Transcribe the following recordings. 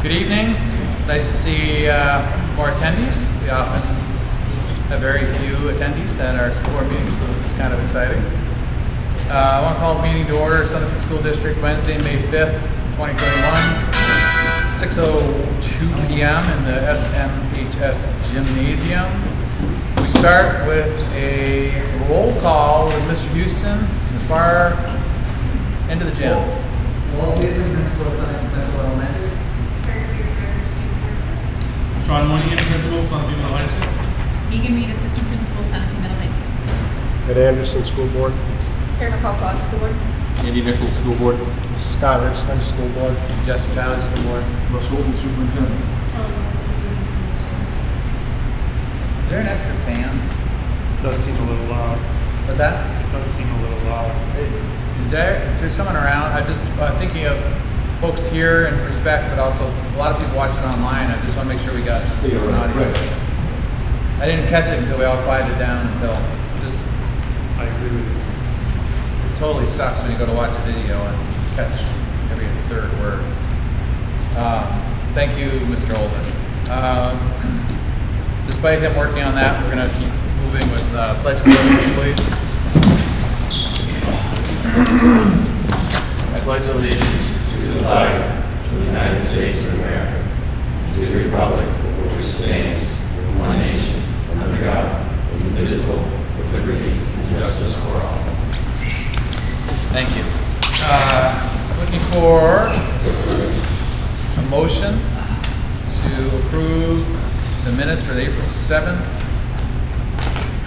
Good evening. Nice to see more attendees. We often have very few attendees at our school board meetings, so this is kind of exciting. I want to call the meeting to order, Sunapee School District, Wednesday, May 5th, 2021, 6:02 p.m. in the SMHS Gymnasium. We start with a roll call with Mr. Houston in the far end of the gym. Walt Houston, Principal of Sunapee Central Elementary. Sean Moynihan, Principal, Sunapee Middle High School. Megan Reed, Assistant Principal, Sunapee Middle High School. Ed Anderson, School Board. Karen McCullough, School Board. Andy Nichols, School Board. Scott Richmond, School Board. Jesse Tyler, School Board. Russ Holden, Superintendent. Is there an extra fan? Does seem a little loud. What's that? Does seem a little loud. Is there someone around? I'm just thinking of folks here in respect, but also a lot of people watching online. I just want to make sure we got decent audio. I didn't catch it until we all quieted down until just. I agree with you. It totally sucks when you go to watch a video and catch every third word. Thank you, Mr. Olden. Despite him working on that, we're going to keep moving with Pledge of Allegiance, please. I pledge allegiance to the flag of the United States of America, to the republic for which it stands, one nation, under God, indivisible, with liberty and justice for all. Thank you. Looking for a motion to approve the minutes for the April 7th,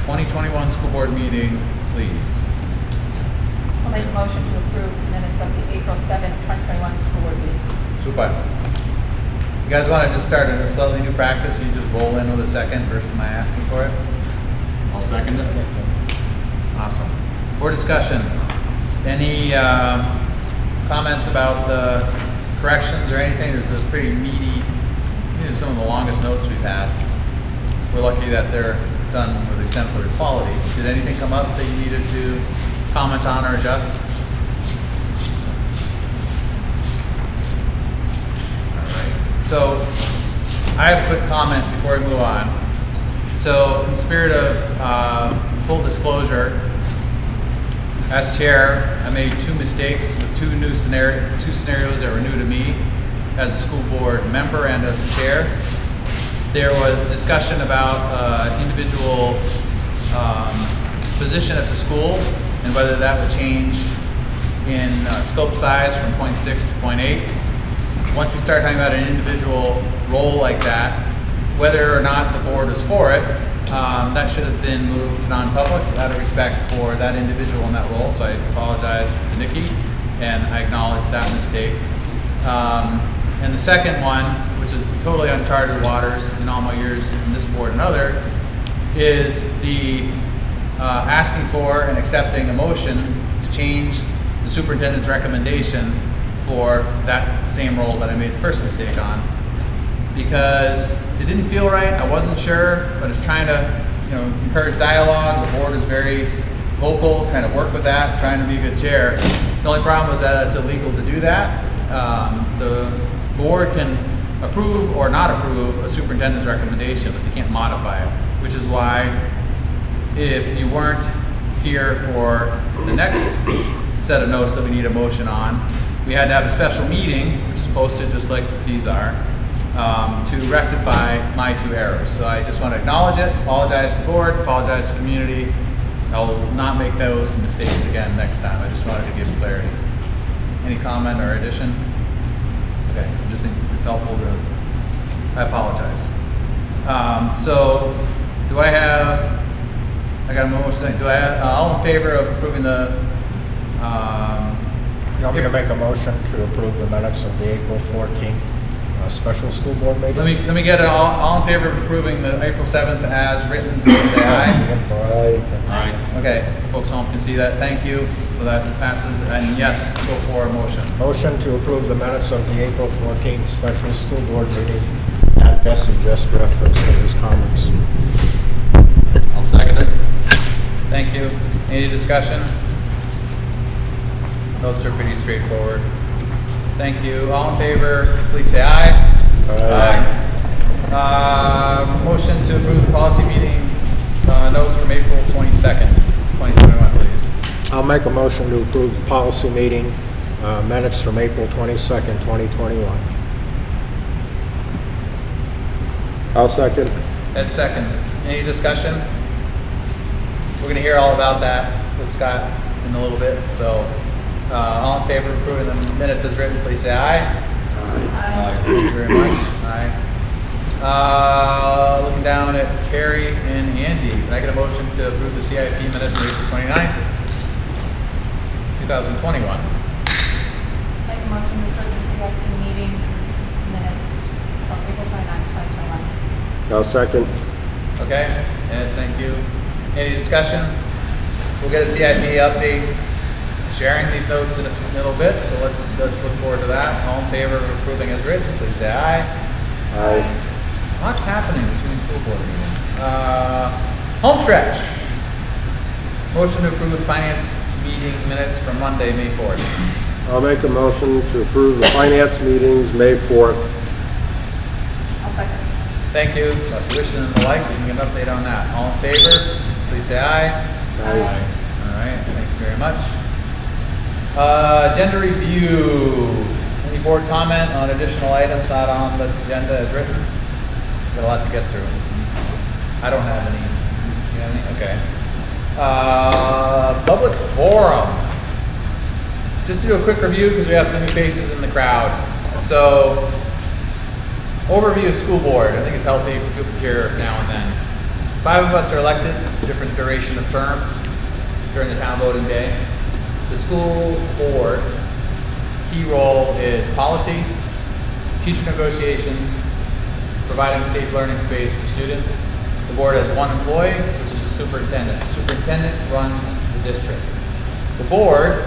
2021 school board meeting, please. I'll make a motion to approve the minutes of the April 7th, 2021 school board meeting. Super. You guys want to just start a slightly new practice? You just roll in with a second versus my asking for it? I'll second it. Awesome. For discussion, any comments about the corrections or anything? This is a pretty meaty, these are some of the longest notes we've had. We're lucky that they're done with exemplary quality. Did anything come up that you needed to comment on or adjust? All right. So I have a quick comment before we move on. So in the spirit of full disclosure, as chair, I made two mistakes with two scenarios that were new to me as a school board member and as a chair. There was discussion about individual position at the school and whether that would change in scope size from 0.6 to 0.8. Once we start talking about an individual role like that, whether or not the board is for it, that should have been moved to non-public out of respect for that individual in that role. So I apologize to Nikki and I acknowledge that mistake. And the second one, which is totally uncharted waters in all my years in this board and other, is the asking for and accepting a motion to change the superintendent's recommendation for that same role that I made the first mistake on. Because it didn't feel right, I wasn't sure, but I was trying to encourage dialogue. The board is very vocal, trying to work with that, trying to be a good chair. The only problem was that it's illegal to do that. The board can approve or not approve a superintendent's recommendation, but they can't modify it, which is why if you weren't here for the next set of notes that we need a motion on, we had to have a special meeting, which is posted just like these are, to rectify my two errors. So I just want to acknowledge it, apologize to the board, apologize to the community. I will not make those mistakes again next time. I just wanted to give clarity. Any comment or addition? Okay, I just think it's helpful to, I apologize. So do I have, I got a motion, do I have, all in favor of approving the, You want me to make a motion to approve the minutes of the April 14th special school board meeting? let me get it all in favor of approving the April 7th as written, please say aye. Aye. Okay, folks at home can see that, thank you. So that passes, and yes, go for a motion. Motion to approve the minutes of the April 14th special school board meeting. Add Bessie just referenced in his comments. I'll second it. Thank you. Any discussion? Those are pretty straightforward. Thank you. All in favor, please say aye. Motion to approve the policy meeting notes from April 22nd, 2021, please. I'll make a motion to approve the policy meeting minutes from April 22nd, 2021. I'll second. Ed seconds. Any discussion? We're going to hear all about that with Scott in a little bit. So, all in favor of approving the minutes as written, please say aye. Aye. Thank you very much. Aye. Looking down at Carrie and Andy, can I get a motion to approve the CIP minutes from April 29th, 2021? Make a motion to approve the CIP meeting minutes from April 29th, 2021. I'll second. Okay, Ed, thank you. Any discussion? We'll get a CIP update, sharing these notes in a little bit, so let's look forward to that. All in favor of approving as written, please say aye. Aye. Lots happening between school board meetings. Home stretch. Motion to approve the finance meeting minutes from Monday, May 4th. I'll make a motion to approve the finance meetings May 4th. I'll second. Thank you. Tuition and the like, we can get an update on that. All in favor, please say aye. Aye. All right, thank you very much. Agenda review. Any board comment on additional items not on the agenda as written? Got a lot to get through. I don't have any. You have any? Okay. Public forum. Just to do a quick review because we have some new faces in the crowd. So, overview of school board. I think it's healthy for people to hear now and then. 5 of us are elected, different duration of terms during the town voting day. The school board key role is policy, teacher negotiations, providing safe learning space for students. The board has one employee, which is the superintendent. The superintendent runs the district. The board,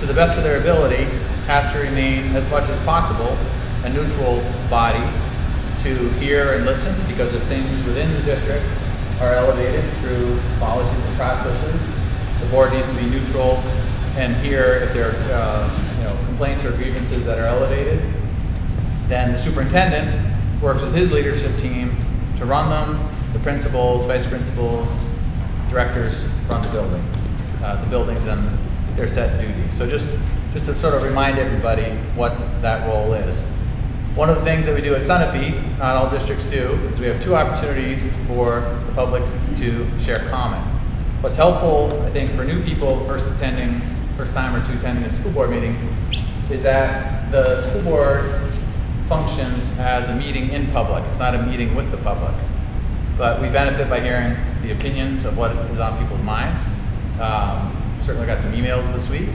to the best of their ability, has to remain as much as possible a neutral body to hear and listen, because if things within the district are elevated through policies and processes, the board needs to be neutral and hear if there are complaints or grievances that are elevated. Then the superintendent works with his leadership team to run them. The principals, vice principals, directors run the buildings and their set duties. So just to sort of remind everybody what that role is. One of the things that we do at Sunapee, not all districts do, is we have 2 opportunities for the public to share comment. What's helpful, I think, for new people first time or two attending a school board meeting, is that the school board functions as a meeting in public. It's not a meeting with the public. But we benefit by hearing the opinions of what is on people's minds. Certainly got some emails this week,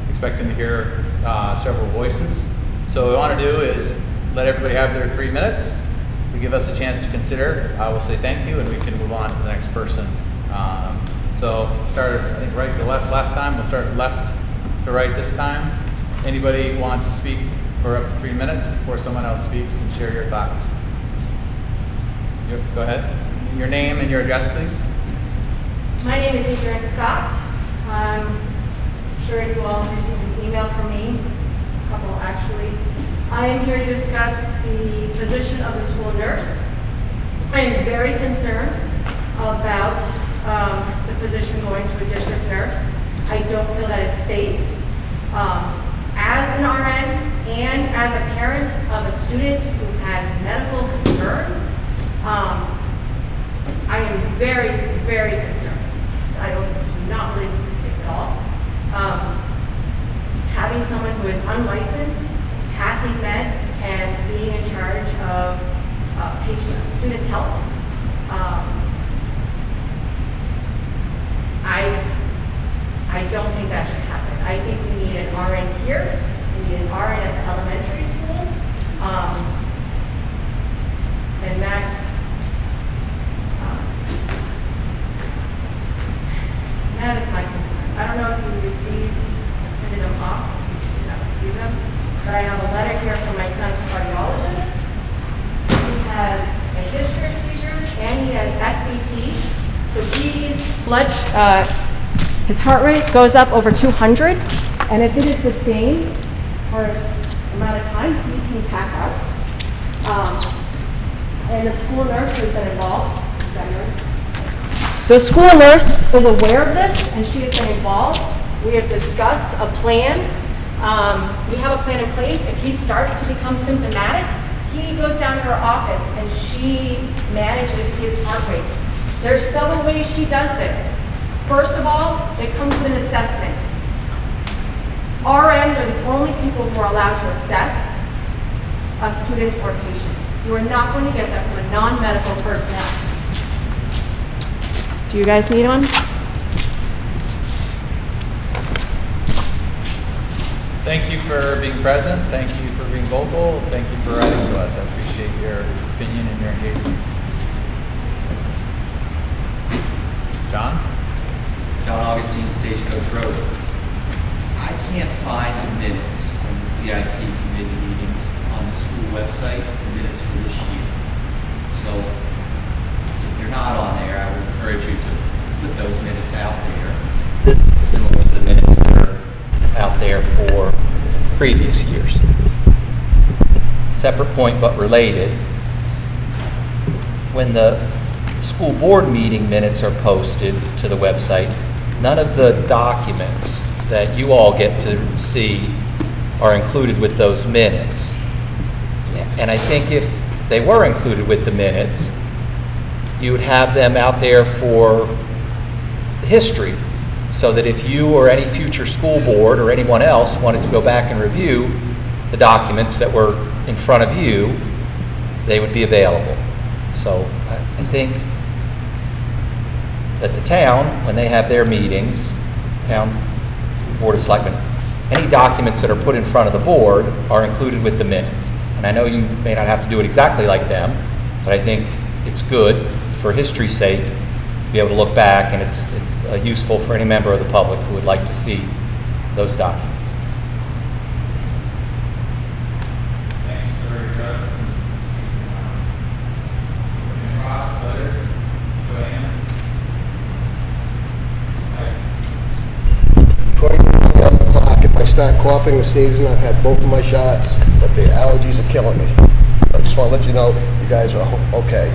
expecting to hear several voices. So what we want to do is let everybody have their 3 minutes. We give us a chance to consider. I will say thank you, and we can move on to the next person. So started, I think, right to left last time. We'll start left to right this time. Anybody want to speak for up to 3 minutes before someone else speaks and share your thoughts? Go ahead. Your name and your address, please. My name is Adrienne Scott. I'm sure you all received an email from me, a couple actually. I am here to discuss the position of the school nurse. I am very concerned about the position going to a district nurse. I don't feel that is safe. As an RN and as a parent of a student who has medical concerns, I am very, very concerned. I do not believe this is safe at all. Having someone who is unlicensed, passing meds, and being in charge of students' health, I don't think that should happen. I think we need an RN here. We need an RN at the elementary school. And that is my concern. I don't know if you received, I printed them off, you did not receive them, but I have a letter here from my son's cardiologist. He has a history of seizures and he has SVT. So his heart rate goes up over 200, and if it is sustained for an amount of time, he can pass out. And the school nurse has been involved. Is that nurse? The school nurse is aware of this, and she has been involved. We have discussed a plan. We have a plan in place. If he starts to become symptomatic, he goes down to her office and she manages his heart rate. There's several ways she does this. First of all, it comes with an assessment. RNs are the only people who are allowed to assess a student or patient. You are not going to get that from a non-medical personnel. Do you guys need one? Thank you for being present. Thank you for being vocal. Thank you for writing to us. I appreciate your opinion and your engagement. John? John Augustine, Stagecoach Road. I can't find the minutes from the CIP committee meetings on the school website, the minutes for this year. So if they're not on there, I would encourage you to put those minutes out there, similar to the minutes that are out there for previous years. Separate point but related. When the school board meeting minutes are posted to the website, none of the documents that you all get to see are included with those minutes. And I think if they were included with the minutes, you would have them out there for history, so that if you or any future school board or anyone else wanted to go back and review the documents that were in front of you, they would be available. So I think that the town, when they have their meetings, town board of selectmen, any documents that are put in front of the board are included with the minutes. And I know you may not have to do it exactly like them, but I think it's good for history's sake to be able to look back, and it's useful for any member of the public who would like to see those documents. Thanks for your presence. Ross, others, Joanne. Before you run me up the clock, if I start coughing and sneezing, I've had both of my shots, but the allergies are killing me. I just want to let you know you guys are okay.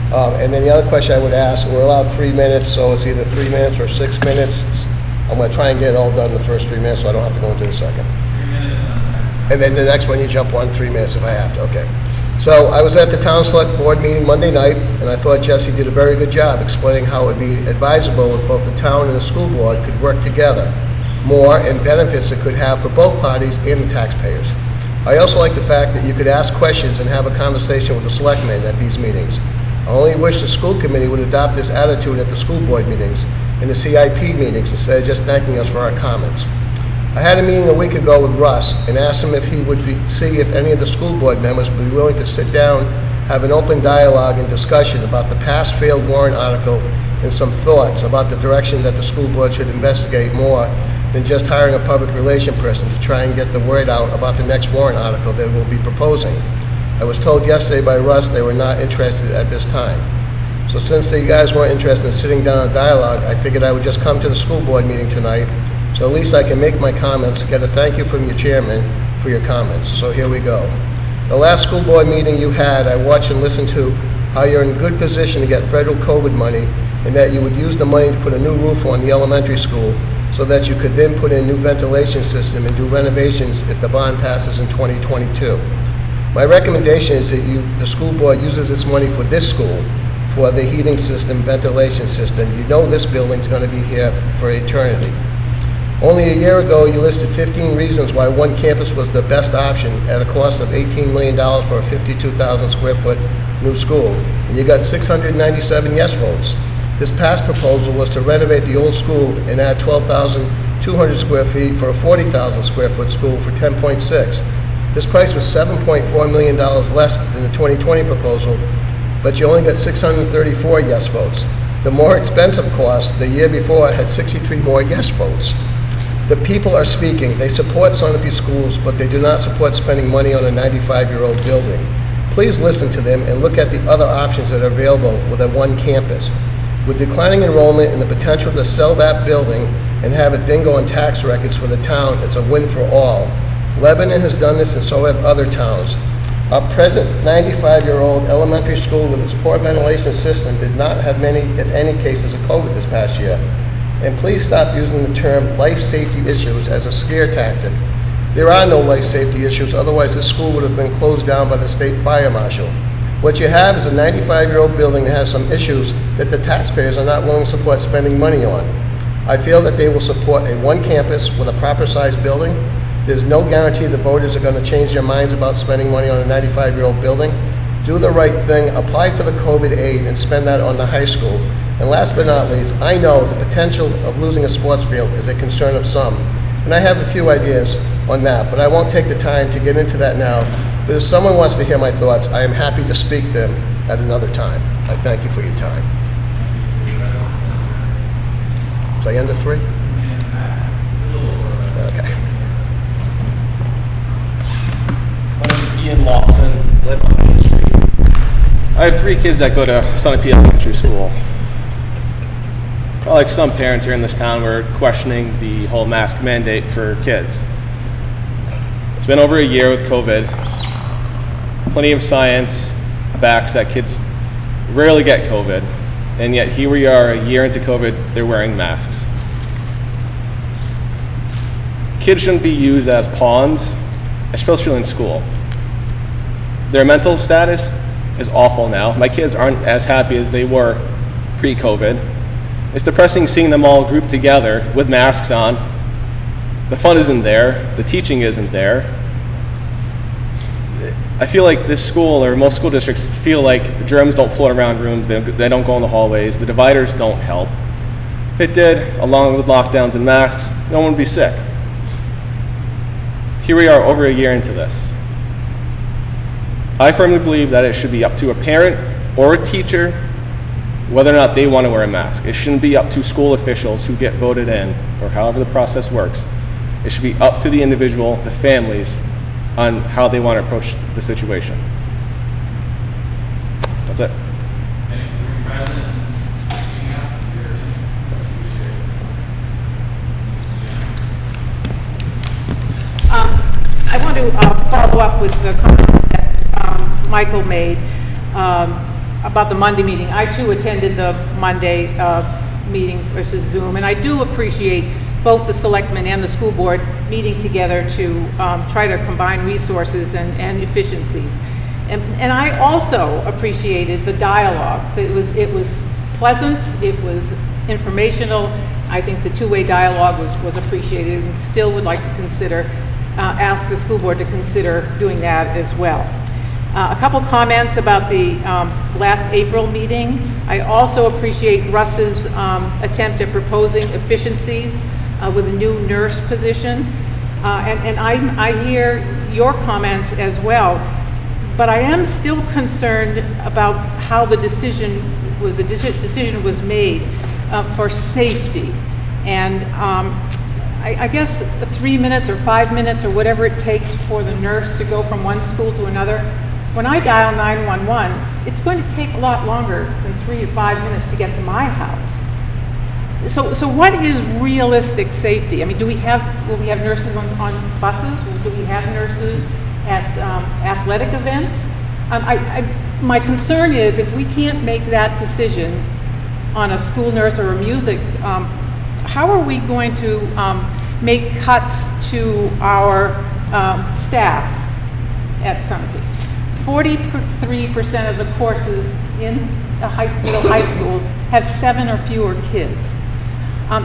And then the other question I would ask, we're allowed 3 minutes, so it's either 3 minutes or 6 minutes. I'm going to try and get it all done in the first 3 minutes, so I don't have to go into the second. 3 minutes. And then the next one, you jump on 3 minutes if I have to, okay. So I was at the town select board meeting Monday night, and I thought Jesse did a very good job explaining how it would be advisable if both the town and the school board could work together more, and benefits it could have for both parties and the taxpayers. I also like the fact that you could ask questions and have a conversation with the selectmen at these meetings. I only wish the school committee would adopt this attitude at the school board meetings and the CIP meetings instead of just thanking us for our comments. I had a meeting a week ago with Russ and asked him if he would see if any of the school board members would be willing to sit down, have an open dialogue and discussion about the past failed warrant article and some thoughts about the direction that the school board should investigate more than just hiring a public relation person to try and get the word out about the next warrant article that we'll be proposing. I was told yesterday by Russ they were not interested at this time. So since you guys weren't interested in sitting down and dialogue, I figured I would just come to the school board meeting tonight, so at least I can make my comments, get a thank you from your chairman for your comments. So here we go. The last school board meeting you had, I watched and listened to how you're in good position to get federal COVID money, and that you would use the money to put a new roof on the elementary school so that you could then put in a new ventilation system and do renovations if the bond passes in 2022. My recommendation is that the school board uses this money for this school, for the heating system, ventilation system. You know this building's going to be here for eternity. Only a year ago, you listed 15 reasons why one campus was the best option at a cost of $18 million for a 52,000 square foot new school, and you got 697 yes votes. This past proposal was to renovate the old school and add 12,200 square feet for a 40,000 square foot school for 10.6. This price was $7.4 million less than the 2020 proposal, but you only got 634 yes votes. The more expensive cost the year before had 63 more yes votes. The people are speaking. They support Sunapee schools, but they do not support spending money on a 95-year-old building. Please listen to them and look at the other options that are available with a one campus. With declining enrollment and the potential to sell that building and have it then go on tax records for the town, it's a win for all. Lebanon has done this and so have other towns. Our present 95-year-old elementary school with its poor ventilation system did not have many, if any, cases of COVID this past year. And please stop using the term life safety issues as a scare tactic. There are no life safety issues, otherwise this school would have been closed down by the state fire marshal. What you have is a 95-year-old building that has some issues that the taxpayers are not willing to support spending money on. I feel that they will support a one campus with a proper sized building. There's no guarantee the voters are going to change their minds about spending money on a 95-year-old building. Do the right thing, apply for the COVID aid, and spend that on the high school. And last but not least, I know the potential of losing a sports field is a concern of some. And I have a few ideas on that, but I won't take the time to get into that now. But if someone wants to hear my thoughts, I am happy to speak them at another time. I thank you for your time. So I end at 3? Okay. My name is Ian Lawson, live on Main Street. I have 3 kids that go to Sunapee Elementary School. Like some parents here in this town, we're questioning the whole mask mandate for kids. It's been over a year with COVID. Plenty of science backs that kids rarely get COVID, and yet here we are a year into COVID, they're wearing masks. Kids shouldn't be used as pawns, especially in school. Their mental status is awful now. My kids aren't as happy as they were pre-COVID. It's depressing seeing them all grouped together with masks on. The fun isn't there, the teaching isn't there. I feel like this school, or most school districts, feel like germs don't float around rooms, they don't go in the hallways, the dividers don't help. If it did, along with lockdowns and masks, no one would be sick. Here we are over a year into this. I firmly believe that it should be up to a parent or a teacher whether or not they want to wear a mask. It shouldn't be up to school officials who get voted in, or however the process works. It should be up to the individual, the families, on how they want to approach the situation. That's it. I want to follow up with the comments that Michael made about the Monday meeting. I too attended the Monday meeting versus Zoom, and I do appreciate both the selectmen and the school board meeting together to try to combine resources and efficiencies. And I also appreciated the dialogue. It was pleasant, it was informational. I think the two-way dialogue was appreciated, and still would like to consider, ask the school board to consider doing that as well. A couple comments about the last April meeting. I also appreciate Russ's attempt at proposing efficiencies with a new nurse position. And I hear your comments as well, but I am still concerned about how the decision was made for safety. And I guess 3 minutes or 5 minutes or whatever it takes for the nurse to go from one school to another. When I dial 911, it's going to take a lot longer than 3 to 5 minutes to get to my house. So what is realistic safety? I mean, will we have nurses on buses? Do we have nurses at athletic events? My concern is if we can't make that decision on a school nurse or a music, how are we going to make cuts to our staff at Sunapee? 43% of the courses in a middle high school have 7 or fewer kids.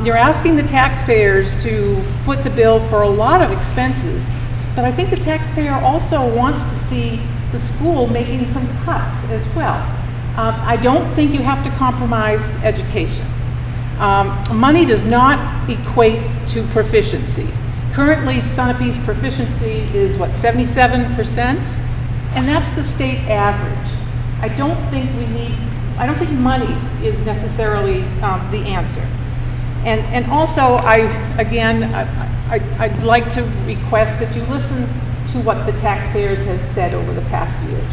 You're asking the taxpayers to foot the bill for a lot of expenses, but I think the taxpayer also wants to see the school making some cuts as well. I don't think you have to compromise education. Money does not equate to proficiency. Currently, Sunapee's proficiency is, 77%? And that's the state average. I don't think money is necessarily the answer. And also, I'd like to request that you listen to what the taxpayers have said over the past years.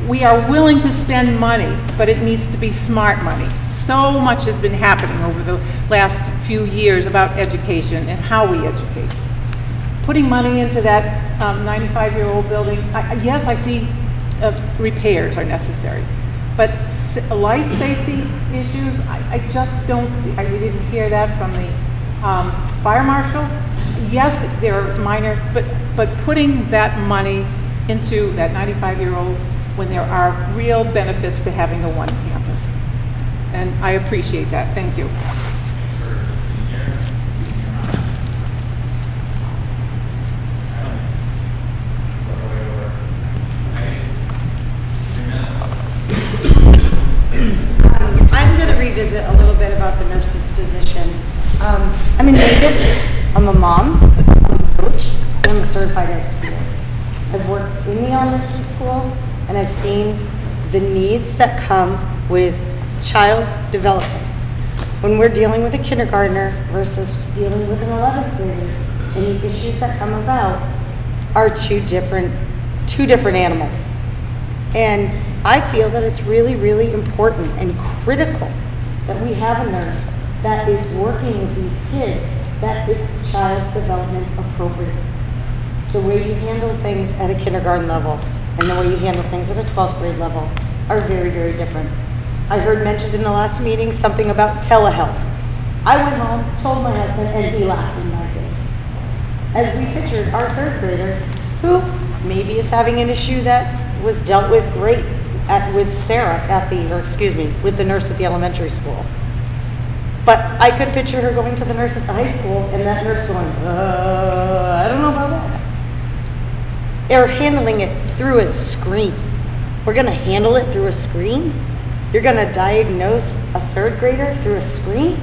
We are willing to spend money, but it needs to be smart money. So much has been happening over the last few years about education and how we educate. putting money into that 95-year-old building, yes, I see repairs are necessary. But life safety issues, I just don't see, we didn't hear that from the fire marshal. Yes, they're minor, but putting that money into that 95-year-old when there are real benefits to having a one campus. And I appreciate that. Thank you. I'm going to revisit a little bit about the nurse's position. I'm a native, I'm a mom, I'm a coach, and I'm a certified educator. I've worked in the elementary school, and I've seen the needs that come with child development. When we're dealing with a kindergartner versus dealing with an 11th grader, and the issues that come about are two different animals. And I feel that it's really, really important and critical that we have a nurse that is working with these kids that is child development appropriate. The way you handle things at a kindergarten level and the way you handle things at a 12th grade level are very, very different. I heard mentioned in the last meeting something about telehealth. I went home, told my husband, and he laughed in my face. As we pictured our 3rd grader, who maybe is having an issue that was dealt with great with Sarah with the nurse at the elementary school. But I could picture her going to the nurse at the high school and that nurse going, I don't know about that. They're handling it through a screen. We're gonna handle it through a screen? You're gonna diagnose a 3rd grader through a screen?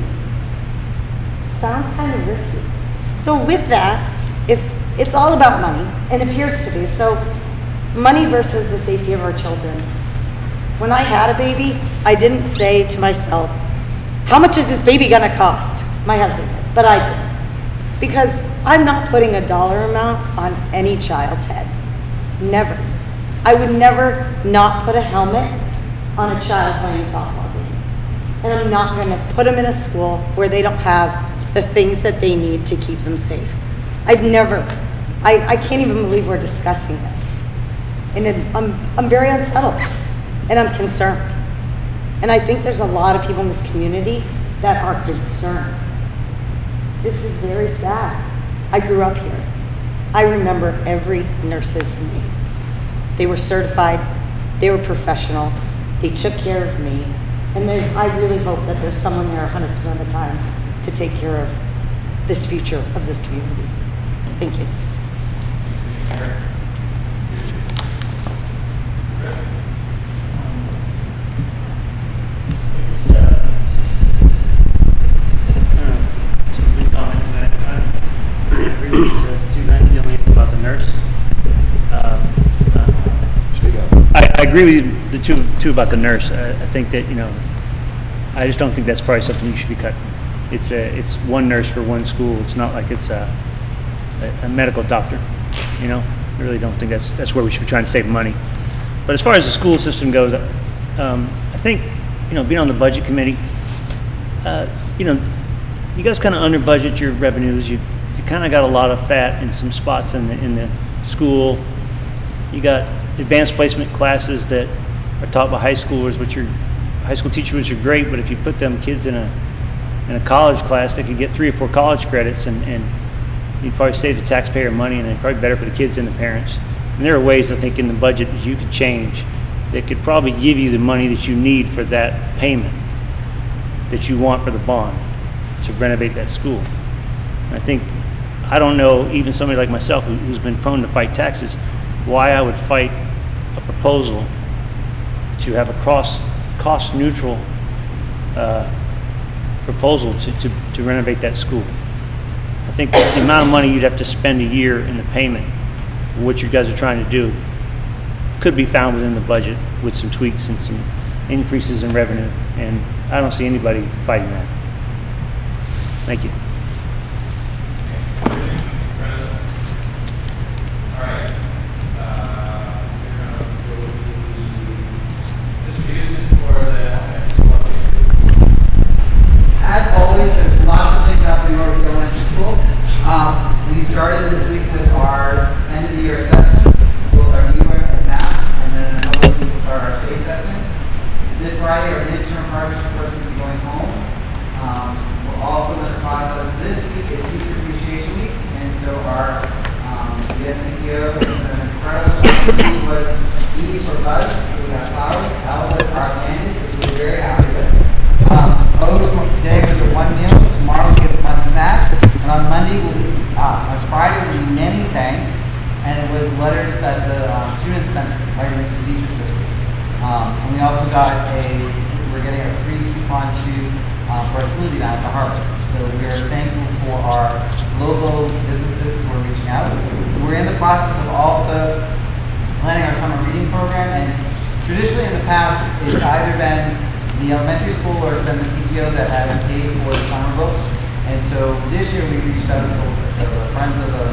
Sounds kind of risky. So with that, if it's all about money, and appears to be, so money versus the safety of our children. When I had a baby, I didn't say to myself, how much is this baby gonna cost? My husband did, but I didn't. Because I'm not putting a dollar amount on any child's head. Never. I would never not put a helmet on a child playing softball game. And I'm not gonna put them in a school where they don't have the things that they need to keep them safe. I can't even believe we're discussing this. And I'm very unsettled and I'm concerned. And I think there's a lot of people in this community that are concerned. This is very sad. I grew up here. I remember every nurse's name. They were certified, they were professional, they took care of me, and I really hope that there's someone there 100% of the time to take care of this future of this community. Thank you. Some good comments tonight. I agree with you, too, the only thing about the nurse. Speak up. I agree with you, the two about the nurse. I think that, I just don't think that's probably something you should be cutting. It's one nurse for one school. It's not like it's a medical doctor, I really don't think that's where we should be trying to save money. But as far as the school system goes, I think, being on the budget committee, you guys kind of under budget your revenues. You kind of got a lot of fat in some spots in the school. You got advanced placement classes that are taught by high schoolers, high school teachers, which are great, but if you put them kids in a college class, they could get 3 or 4 college credits and you'd probably save the taxpayer money, and it's probably better for the kids and the parents. And there are ways, I think, in the budget that you could change that could probably give you the money that you need for that payment that you want for the bond to renovate that school. And I don't know, even somebody like myself who's been prone to fight taxes, why I would fight a proposal to have a cost-neutral proposal to renovate that school. I think the amount of money you'd have to spend a year in the payment for what you guys are trying to do could be found within the budget with some tweaks and some increases in revenue, and I don't see anybody fighting that. Thank you. As always, there's lots of things happening over at the elementary school. We started this week with was E for buds, so we got flowers. L was our landing, which we're very happy with. Today was a one meal. Tomorrow we'll get one snack. And on Monday, on Friday, will be many thanks. And it was letters that the students spent writing to the teachers this week. And we also got we're getting a free coupon for a smoothie down at the harbor. So we are thankful for our local businesses who are reaching out. We're in the process of also planning our summer reading program, and traditionally in the past, it's either been the elementary school or it's been the PTO that has paid for the summer books. And so this year we reached out to the Friends of the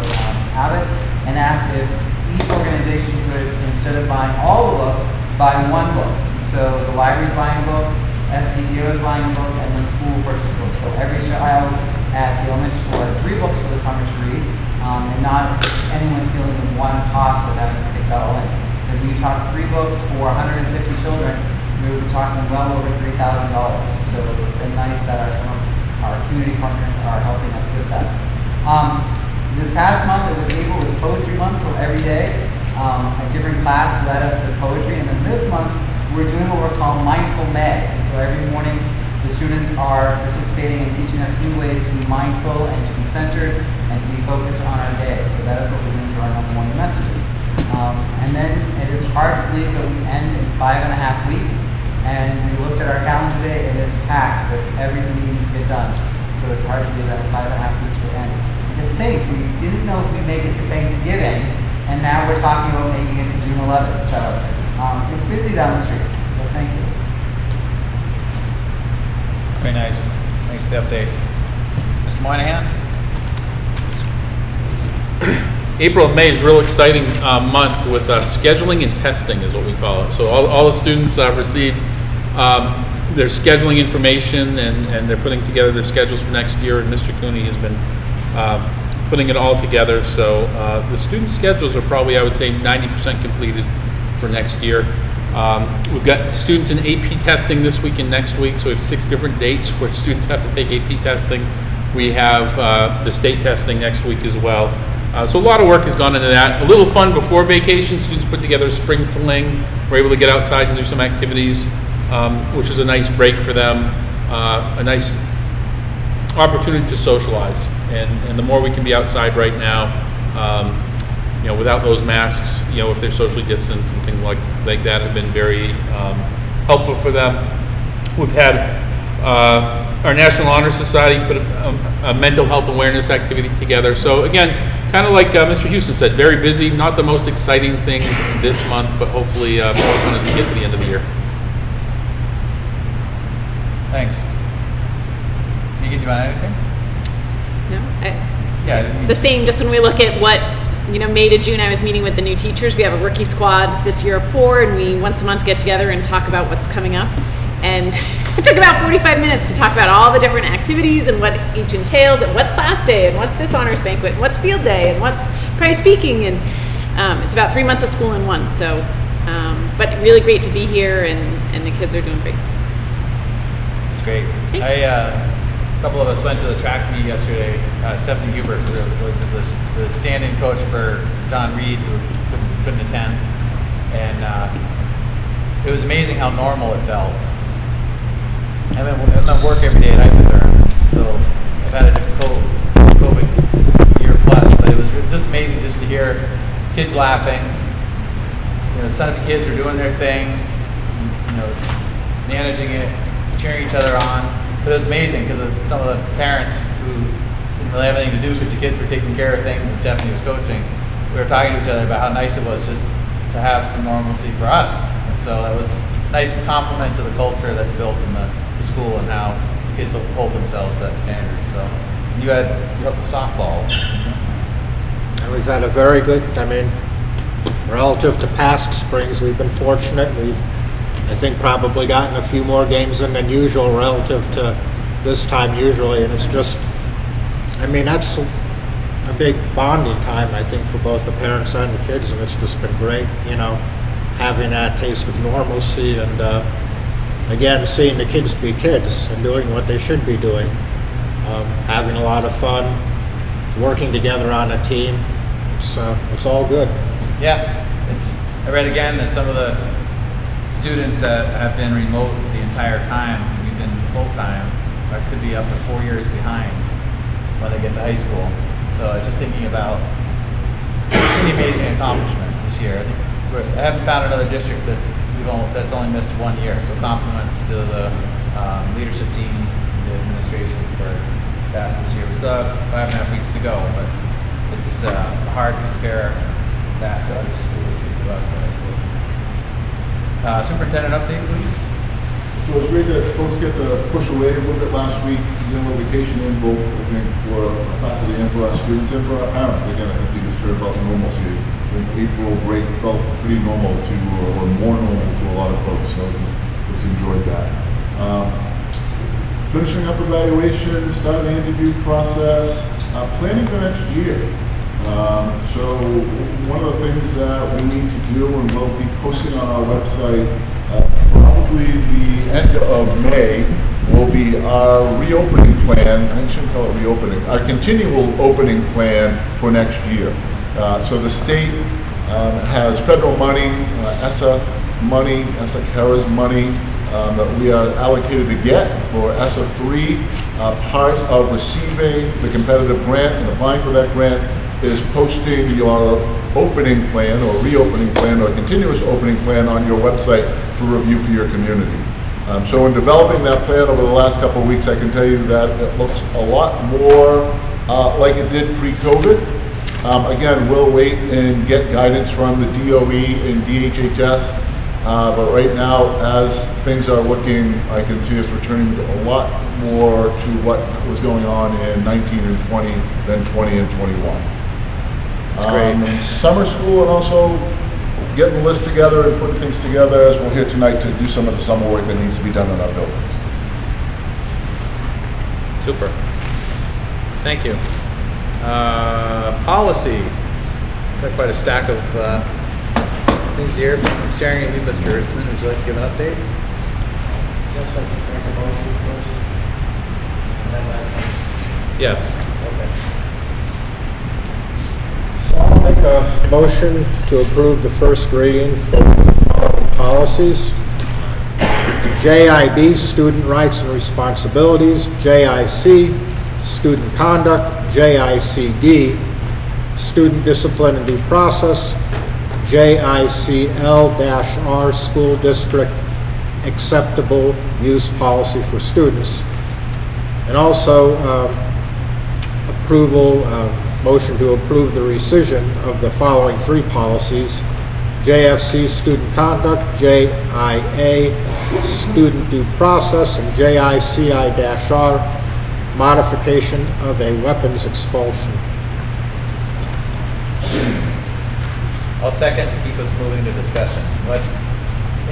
Abbott and asked if each organization could, instead of buying all the books, buy one book. So the library's buying a book, SPTO is buying a book, and then the school will purchase a book. So every child at the elementary school had 3 books for the summer to read, and not anyone feeling the one cost of having to take that all in. Because when you talk 3 books for 150 children, we were talking well over $3,000. So it's been nice that our community partners are helping us with that. This past month, April was Poetry Month, so every day a different class led us with poetry, and then this month we're doing what we're calling Mindful May. And so every morning the students are participating and teaching us new ways to be mindful and to be centered and to be focused on our day. So that is what we're doing during our morning messages. And then it is hard to believe that we end in 5.5 weeks, and we looked at our calendar today and it's packed with everything we need to get done. So it's hard to believe that in 5.5 weeks we're ending. To think, we didn't know if we'd make it to Thanksgiving, and now we're talking about making it to June 11th. So it's busy down the street, so thank you. Very nice. Thanks for the update. Mr. Moynihan? April and May is a real exciting month with scheduling and testing is what we call it. So all the students receive their scheduling information, and they're putting together their schedules for next year, and Mr. Cooney has been putting it all together. So the student schedules are probably, I would say, 90% completed for next year. We've got students in AP testing this week and next week, so we have 6 different dates where students have to take AP testing. We have the state testing next week as well. So a lot of work has gone into that. A little fun before vacation, students put together a spring fling. We're able to get outside and do some activities, which is a nice break for them, a nice opportunity to socialize. And the more we can be outside right now, without those masks, if they're socially distanced and things like that have been very helpful for them. We've had our National Honor Society put a mental health awareness activity together. So again, kind of like Mr. Houston said, very busy, not the most exciting things this month, but hopefully more fun as we get to the end of the year. Thanks. Megan, do you want anything? The same, just when we look at what, May to June, I was meeting with the new teachers. We have a rookie squad this year of 4, and we once a month get together and talk about what's coming up. And it took about 45 minutes to talk about all the different activities and what each entails, and what's class day, and what's this honors banquet, and what's field day, and what's prize speaking. And it's about 3 months of school in one. So, but really great to be here, and the kids are doing great. It's great. Thanks. A couple of us went to the track meet yesterday. Stephanie Hubert was the stand-in coach for John Reed, who couldn't attend. And it was amazing how normal it felt. I'm at work every day at Hypotherm, so I've had a different COVID year plus, but it was just amazing just to hear kids laughing. The Sunapee kids were doing their thing, managing it, cheering each other on. But it was amazing because of some of the parents who didn't really have anything to do because the kids were taking care of things and Stephanie was coaching. We were talking to each other about how nice it was just to have some normalcy for us. And so that was a nice compliment to the culture that's built in the school and how the kids hold themselves to that standard. So you helped with softball. And we've had a very good, relative to past springs, we've been fortunate. We've, I think, probably gotten a few more games in than usual relative to this time usually. And it's just, that's a big bonding time, I think, for both the parents and the kids. And it's just been great, having that taste of normalcy and, again, seeing the kids be kids and doing what they should be doing, having a lot of fun, working together on a team. It's all good. Yeah, I read again that some of the students that have been remote the entire time, we've been full-time, could be up to 4 years behind when they get to high school. So just thinking about pretty amazing accomplishment this year. I haven't found another district that's only missed 1 year. So compliments to the leadership team, the administration for that this year. We still have 5.5 weeks to go, but it's hard to compare that to other school districts about the high school. Superintendent update, please. So it's great that folks get to push away a little bit last week, vacation in both, I think, for our faculty and for our students and for our parents. Again, I think you just heard about the normalcy. I think April break felt pretty normal to, or more normal to a lot of folks, so let's enjoy that. Finishing up evaluation, starting the interview process, planning for next year. So one of the things that we need to do, and we'll be posting on our website probably the end of May, will be our reopening plan. I shouldn't call it reopening, our continual opening plan for next year. So the state has federal money, ESSA money, ESSA CARES money that we are allocated to get for ESSA 3. Part of receiving the competitive grant and applying for that grant is posting your opening plan or reopening plan or continuous opening plan on your website for review for your community. So in developing that plan over the last couple of weeks, I can tell you that it looks a lot more like it did pre-COVID. Again, we'll wait and get guidance from the DOE and DHHS, but right now, as things are looking, I can see us returning a lot more to what was going on in 19 and 20 than 20 and 21. That's great. Summer school, and also getting the list together and putting things together, as we'll hear tonight, to do some of the summer work that needs to be done in our buildings. Super. Thank you. Policy. Got quite a stack of things here. I'm staring at you, Mr. Earthman. Would you like to give an update? Yes, I should make a motion first. And then Yes. okay. So I'll make a motion to approve the first reading for the following policies. JIB, Student Rights and Responsibilities. JIC, Student Conduct. JICD, Student Discipline and Due Process. JICL-R, School District Acceptable Use Policy for Students. And also motion to approve the rescission of the following 3 policies: JFC, Student Conduct, JIA, Student Due Process, and JICI-R, Modification of a Weapons Expulsion. I'll second to keep us moving to discussion. What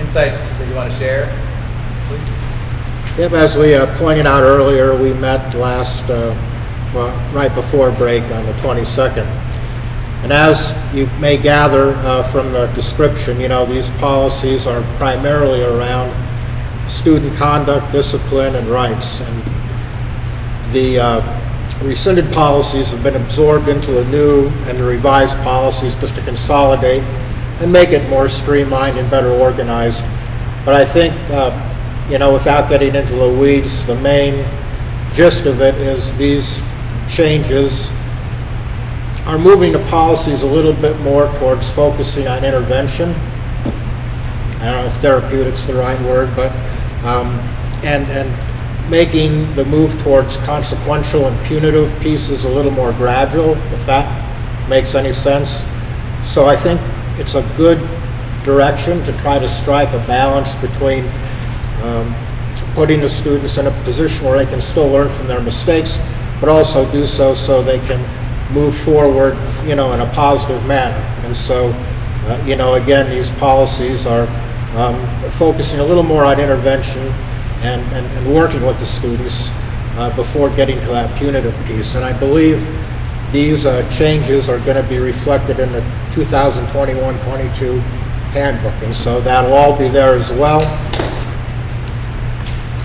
insights that you want to share, please? Yep, as we pointed out earlier, we met right before break on the 22nd. And as you may gather from the description, these policies are primarily around student conduct, discipline, and rights. And the rescinded policies have been absorbed into the new and the revised policies just to consolidate and make it more streamlined and better organized. But I think, without getting into the weeds, the main gist of it is these changes are moving the policies a little bit more towards focusing on intervention. I don't know if therapeutic's the right word, but and making the move towards consequential and punitive pieces a little more gradual, if that makes any sense. So I think it's a good direction to try to strike a balance between putting the students in a position where they can still learn from their mistakes, but also do so they can move forward, in a positive manner. And so, again, these policies are focusing a little more on intervention and working with the students before getting to that punitive piece. And I believe these changes are going to be reflected in the 2021-22 handbook, and so that'll all be there as well.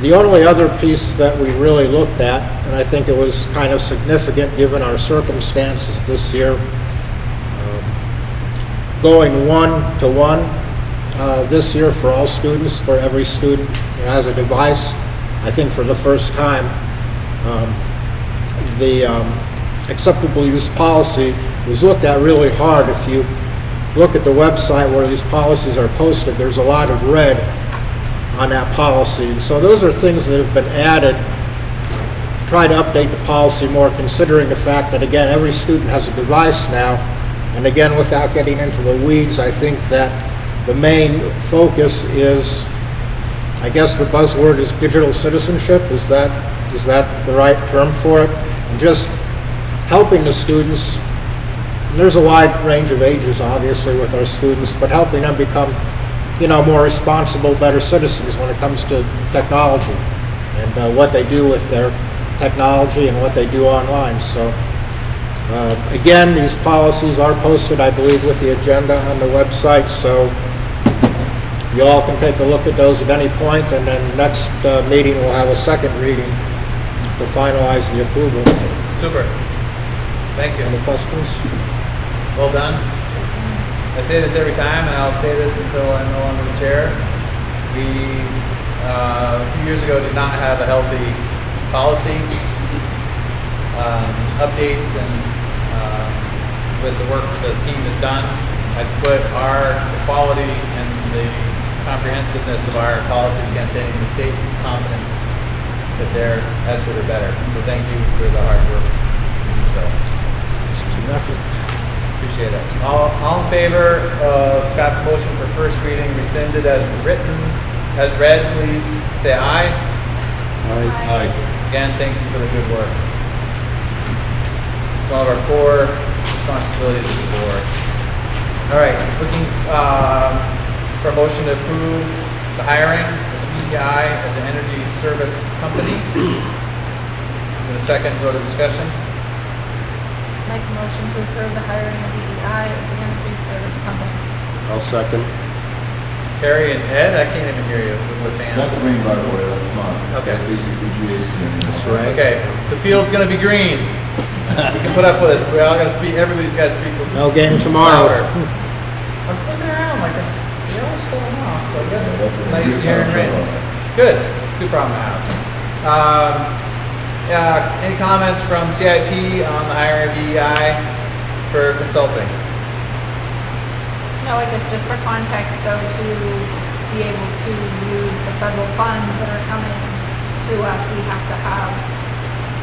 The only other piece that we really looked at, and I think it was kind of significant given our circumstances this year, going 1-to-1 this year for all students, for every student that has a device. I think for the first time, the acceptable use policy was looked at really hard. If you look at the website where these policies are posted, there's a lot of red on that policy. And so those are things that have been added to try to update the policy more, considering the fact that, again, every student has a device now. And again, without getting into the weeds, I think that the main focus is, I guess the buzzword is digital citizenship. Is that the right term for it? And just helping the students. And there's a wide range of ages, obviously, with our students, but helping them become, more responsible, better citizens when it comes to technology and what they do with their technology and what they do online. So, again, these policies are posted, I believe, with the agenda on the website. So you all can take a look at those at any point, and then next meeting we'll have a second reading to finalize the approval. Super. Thank you. Any questions? Well done. I say this every time, and I'll say this until I'm no longer the chair. We, a few years ago, did not have a healthy policy. Updates and with the work the team has done, I put the quality and the comprehensiveness of our policy against any mistake confidence that they're as good or better. So thank you for the hard work to do so. It's a team effort. Appreciate it. All in favor of Scott's motion for first reading rescinded as written, as read, please say aye. Aye. Again, thank you for the good work. It's one of our core responsibilities of the board. All right, looking for a motion to approve the hiring of EEI as an energy service company. In a second, go to discussion. Make a motion to approve the hiring of EEI as the energy service company. I'll second. Carrie and Ed, I can't even hear you with the fan. That's green, by the way, that's not. Okay. That's right. Okay, the field's gonna be green. You can put up with us. We all gotta speak, everybody's gotta speak. No game tomorrow. louder. I was looking around like, they all starting off, so I guess it's nice hearing rain. Good, good problem to have. Any comments from CIP on the hiring of EEI for consulting? No, just for context though, to be able to use the federal funds that are coming to us, we have to have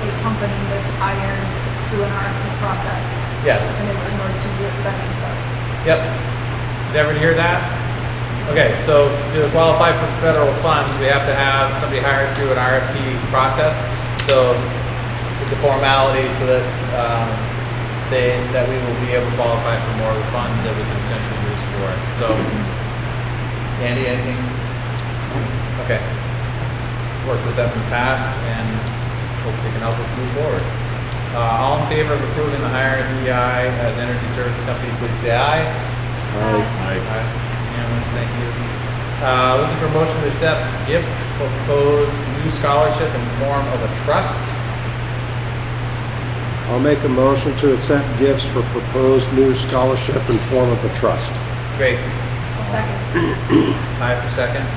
a company that's hired through an RFP process. Yes. In order to do its vetting, so. Yep. Did everyone hear that? Okay, so to qualify for federal funds, we have to have somebody hired through an RFP process. So it's a formality so that that we will be able to qualify for more of the funds that we can potentially use for it. So, Andy, anything? Okay. Worked with them in the past and hope they can help us move forward. All in favor of approving the hiring of EEI as energy service company, please say aye. Aye. Unanimous, thank you. Looking for motion to accept gifts for proposed new scholarship in form of a trust. I'll make a motion to accept gifts for proposed new scholarship in form of a trust. Great. I'll second. Tie for second.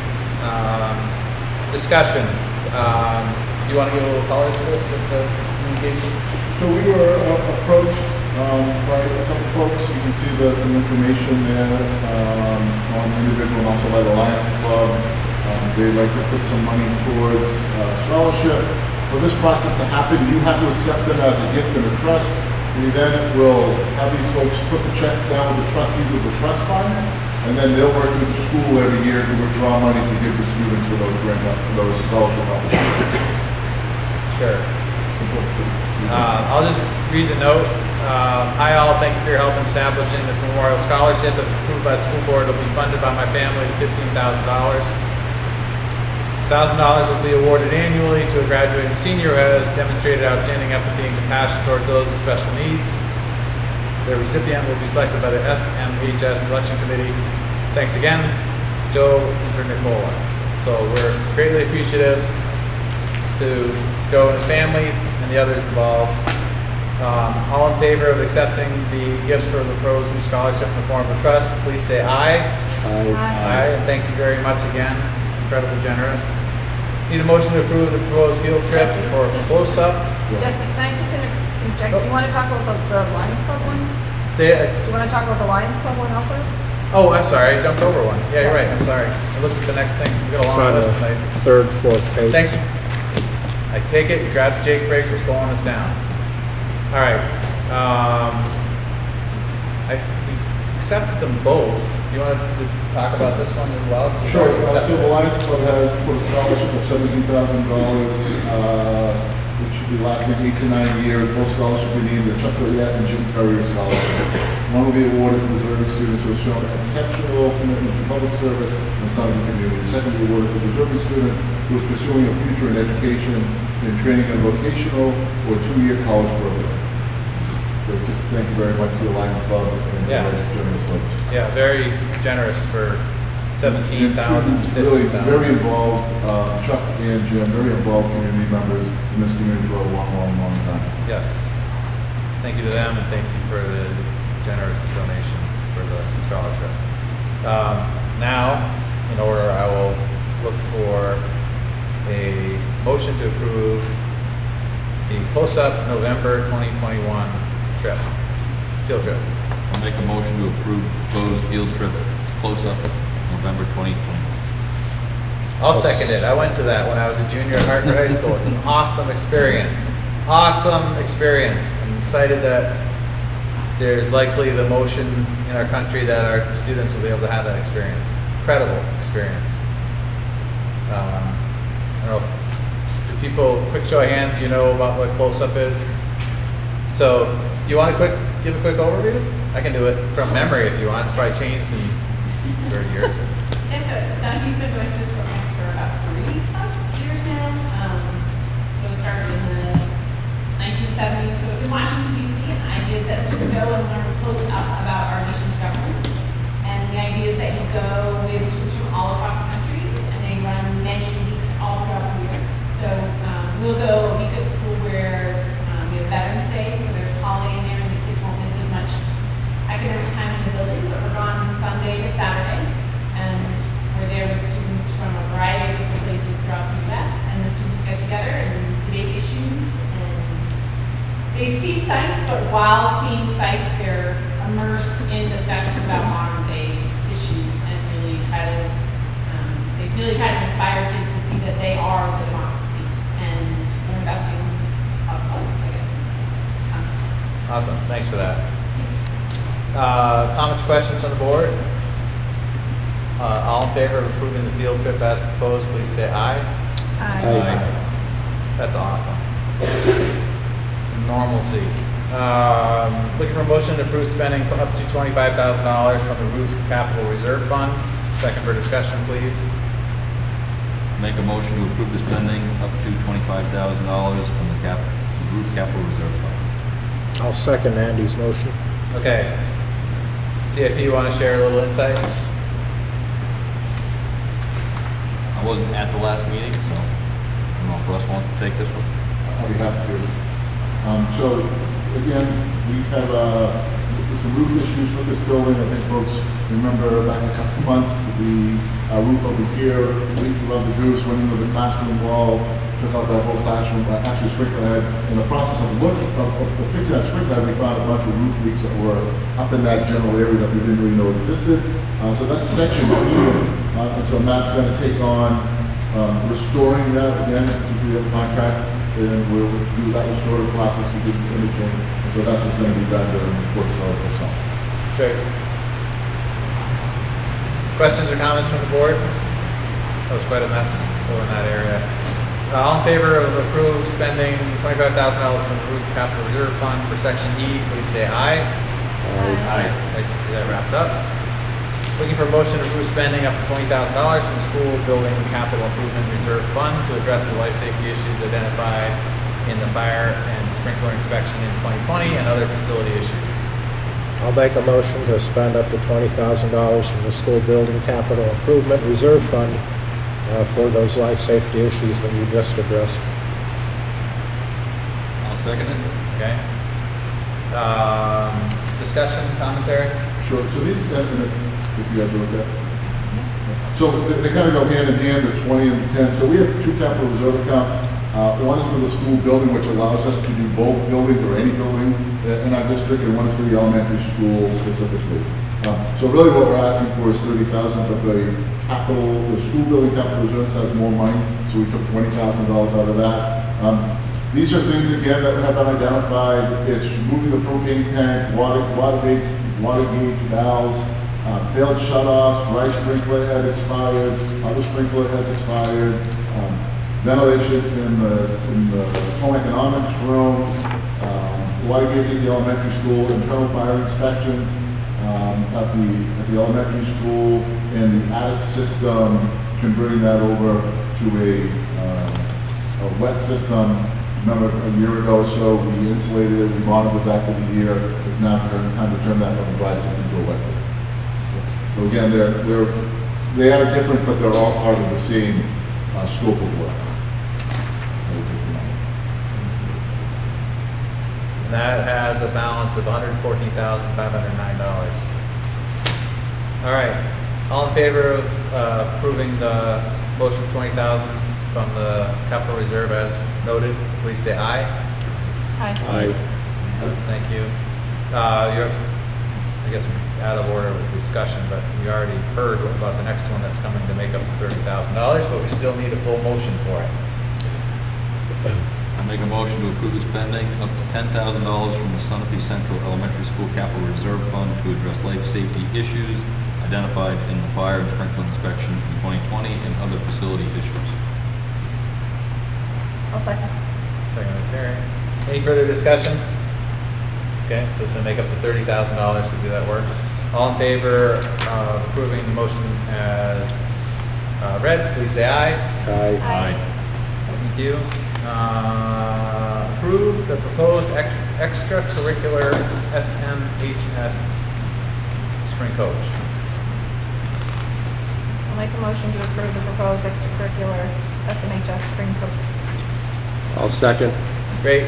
Discussion. Do you want to give a little color to this with the communications? So we were approached by a couple folks. You can see there's some information there on the individual and also by the Lions Club. They'd like to put some money towards scholarship. For this process to happen, you have to accept them as a gift and a trust. We then will have these folks put the checks down with the trustees of the trust fund, and then they'll work with the school every year to withdraw money to give the students for those scholarship opportunities. Sure. I'll just read the note. Hi all, thank you for your help in establishing this memorial scholarship. If approved by the school board, it will be funded by my family to $15,000. $1,000 will be awarded annually to a graduating senior who has demonstrated outstanding empathy and compassion towards those with special needs. The recipient will be selected by the SMHS Selection Committee. Thanks again, Joe Internicola. So we're greatly appreciative to Joe and his family and the others involved All in favor of accepting the gifts for the pros new scholarship in the form of a trust, please say aye. Aye, and thank you very much again. Incredibly generous. Need a motion to approve the proposed field trip for close-up. Justin, can I just interject? Do you want to talk about the Lions Club one? Say it. Do you want to talk about the Lions Club one also? Oh, I'm sorry, I jumped over one. Yeah, you're right, I'm sorry. I looked at the next thing. We got a It's long on list the tonight. third, fourth page. Thanks. I take it, you grabbed the Jake break, we're slowing this down. All right. We accepted them both. Do you want to just talk about this one as well? Sure. So the Lions Club has put a scholarship of $17,000, which should be lasting 8 to 9 years. Both scholarships will be named the Chuck Gillette and Jim Currier Scholarship. One will be awarded to deserving students who have shown exceptional commitment to public service and son of the community. The second will be awarded to a deserving student who is pursuing a future in education, in training in a vocational or 2-year college program. So just thank you very much to the Lions Club and Yeah. the generous folks. Yeah, very generous for 17,000, Really 50,000. very involved, Chuck and Jim, very involved community members in this community for a long, long, long time. Yes. Thank you to them and thank you for the generous donation for the scholarship. Now, in order, I will look for a motion to approve the close-up November 2021 trip, field trip. I'll make a motion to approve proposed field trip close-up November 2020. I'll second it. I went to that when I was a junior at Hartford High School. It's an awesome experience. Awesome experience. I'm excited that there's likely the motion in our country that our students will be able to have that experience. Incredible experience. I don't know, do people, quick show of hands, do you know about what close-up is? So, do you want to give a quick overview? I can do it from memory if you want. It's probably changed in 30 years. Yeah, so he's been going to this program for about 3+ years now. So it started in the 1970s. So it's in Washington, D.C. And the idea is that students go and learn close up about our nation's government. And the idea is that you go with students from all across the country, and they run many weeks all throughout the year. So we'll go a week of school where we have Veterans Day, so there's a holiday in there, and the kids won't miss as much academic time in the building, but we're gone Sunday to Saturday, and we're there with students from a variety of different places throughout the U.S., and the students get together and debate issues, and they see sites, but while seeing sites, they're immersed in discussions about modern day issues, and really try to inspire kids to see that they are the democracy, and learn about things up close, I guess, is the concept. Awesome. Thanks for that. Comments, questions from the board? All in favor of approving the field trip as proposed, please say aye. Aye. That's awesome. Some normalcy. Looking for a motion to approve spending up to $25,000 from the Roof Capital Reserve Fund. Second for discussion, please. Make a motion to approve the spending up to $25,000 from the Roof Capital Reserve Fund. I'll second Andy's motion. Okay. CIP, you want to share a little insight? I wasn't at the last meeting, so I don't know if Russ wants to take this one. I'll be happy to. So again, we've had some roof issues with this building. I think folks remember back a couple months, the roof over here leaked above the roofs, went into the classroom wall, took out that whole classroom, actually sprinkler head. In the process of fixing that sprinkler head, we found a bunch of roof leaks that were up in that general area that we didn't really know existed. So that's section here. And so Matt's going to take on restoring that again to the contract, and we'll just do that restorative process we did the imaging. And so that's what's going to be done during the course of the summer. Great. Questions or comments from the board? That was quite a mess over in that area. All in favor of approved spending $25,000 from the Roof Capital Reserve Fund for Section E, please say aye. Aye. Nice to see that wrapped up. Looking for a motion to approve spending up to $20,000 from the School Building Capital Improvement Reserve Fund to address the life safety issues identified in the fire and sprinkler inspection in 2020 and other facility issues. I'll make a motion to spend up to $20,000 from the School Building Capital Improvement Reserve Fund for those life safety issues that you just addressed. I'll second it. Okay. Discussion, commentary? Sure, so these, if you guys look at. So they kind of go hand in hand, the 20 and the 10. So we have two capital reserve accounts. One is for the school building, which allows us to do both buildings or any building in our district, and one is for the elementary school specifically. So really what we're asking for is 30,000, but the school building capital reserves has more money, so we took $20,000 out of that. These are things, again, that have been identified. It's moving the propane tank, water gauge valves, failed shutoffs, rice sprinkler head expired, other sprinkler heads expired, ventilation in the home economics room, water gauge at the elementary school, internal fire inspections at the elementary school, and the attic system, converting that over to a wet system. Remember, a year ago or so, we insulated it, we monitored that for the year. It's now time to turn that from a dry system to a wet system. So again, they are different, but they're all part of the same scope of work. And that has a balance of $114,509. All right, all in favor of approving the motion of $20,000 from the capital reserve as noted, please say aye. Aye. Aye. Yes, thank you. You're, I guess, out of order with discussion, but we already heard about the next one that's coming to make up the $30,000, but we still need a full motion for it. I'll make a motion to approve the spending up to $10,000 from the Sunapee Central Elementary School Capital Reserve Fund to address life safety issues identified in the fire and sprinkler inspection in 2020 and other facility issues. I'll second. Second by Terry. Any further discussion? Okay, so it's gonna make up the $30,000 to do that work. All in favor of approving the motion as read, please say aye. Aye. Aye. Thank you. Approve the proposed extracurricular SMHS spring coach. I'll make a motion to approve the proposed extracurricular SMHS spring coach. I'll second. Great.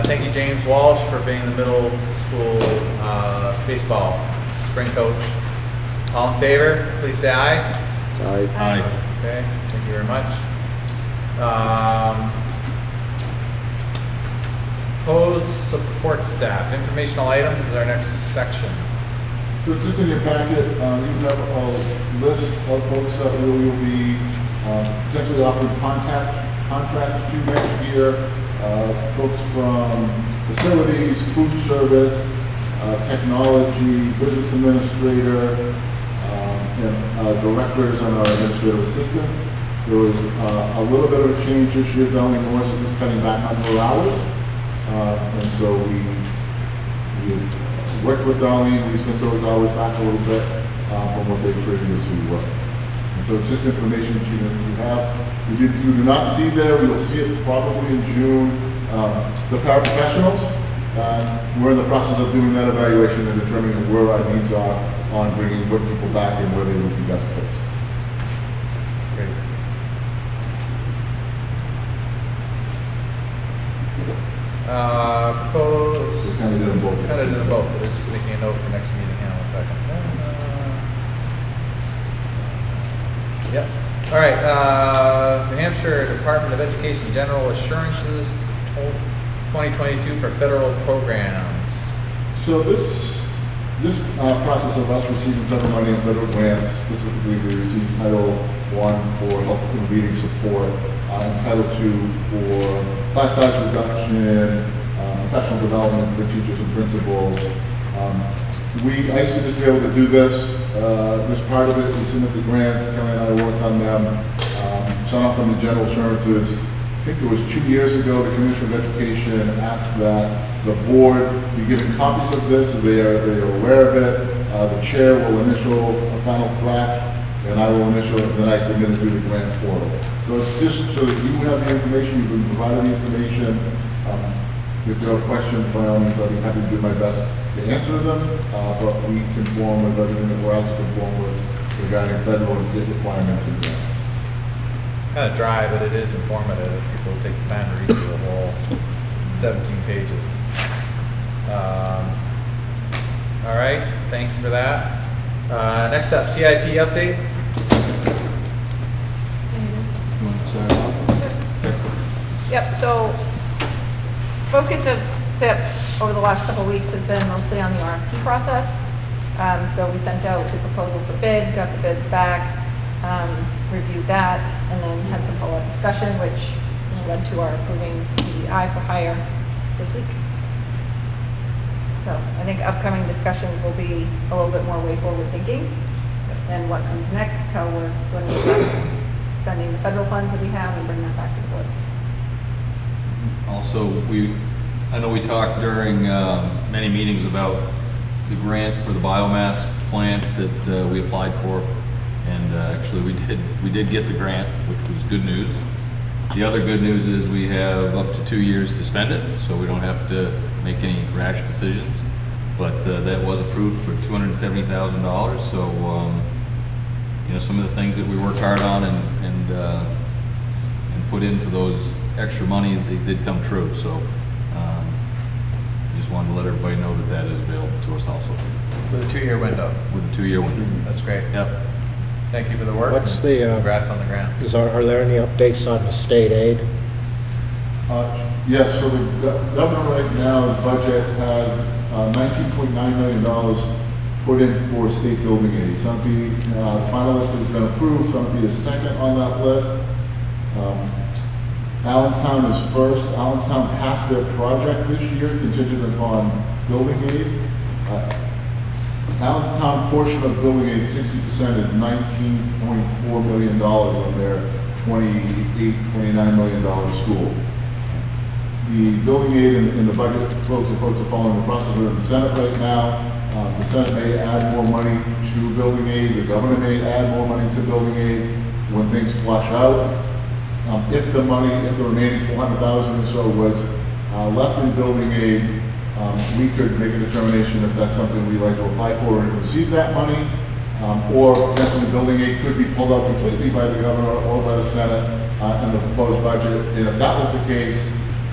Thank you, James Walsh, for being the middle school baseball spring coach. All in favor, please say aye. Aye. Aye. Okay, thank you very much. Proposed support staff. Informational items is our next section. So just in your packet, you have a list of folks that we will be potentially offering contracts to next year. Folks from facilities, food service, technology, business administrator, and directors and our administrative assistants. There was a little bit of a change this year. Darlene Morrison is cutting back on her hours. And so we've worked with Darlene, we sent those hours back a little bit from what they previously were. And so it's just information that you have. You do not see there, you'll see it probably in June. The paraprofessionals, we're in the process of doing that evaluation and determining where our needs are on bringing good people back and where they would be best placed. Great. Proposed. We kind of did them both. Kind of did them both. They're just making a note for next meeting. Hang on 1 second. Yep. All right. New Hampshire Department of Education General Assurances 2022 for federal programs. So this process of us receiving federal money and federal grants, specifically we received Title I for help in reading support, and Title II for class size reduction, professional development for teachers and principals. I used to just be able to do this. This part of it, we submit the grants, Kelly and I work on them. Sign off on the general assurances. I think it was 2 years ago, the Commissioner of Education asked that the board be given copies of this, so they are aware of it. The chair will initial a final draft, and I will initial it, and then I submit it through the grant portal. So it's just so that you have the information, you've been provided the information. If there are questions, by all means, I'll be happy to do my best to answer them, but we conform with everything that we're asked to conform with regarding federal and state requirements and grants. Kind of dry, but it is informative if people take the time to read through the whole 17 pages. All right, thank you for that. Next up, CIP update. Yep, so focus of SIP over the last couple of weeks has been mostly on the RFP process. So we sent out the proposal for bid, got the bids back, reviewed that, and then had some follow-up discussion, which led to our approving the I for hire this week. So I think upcoming discussions will be a little bit more way forward thinking and what comes next, how we're going to address spending the federal funds that we have and bring that back to the board. Also, I know we talked during many meetings about the grant for the biomass plant that we applied for, and actually we did get the grant, which was good news. The other good news is we have up to 2 years to spend it, so we don't have to make any rash decisions. But that was approved for $270,000. So you know, some of the things that we worked hard on and put in for those extra money, they did come true. So just wanted to let everybody know that that is available to us also. With a 2-year window. With a 2-year window. That's great. Yep. Thank you for the work. What's the, congrats on the grant. Are there any updates on the state aid? Yes, so the governor right now, his budget has $19.9 million put in for state building aid. Something, the final list has been approved, something is second on that list. Allenstown is first. Allenstown passed their project this year, contingent upon building aid. Allenstown portion of building aid, 60% is $19.4 million on their $29 million school. The building aid in the budget, folks are following the process in the Senate right now. The Senate may add more money to building aid. The governor may add more money to building aid when things flush out. If the remaining $400,000 or so was left in building aid, we could make a determination if that's something we'd like to apply for and receive that money, or potentially building aid could be pulled out completely by the governor or by the Senate in the proposed budget. And if that was the case,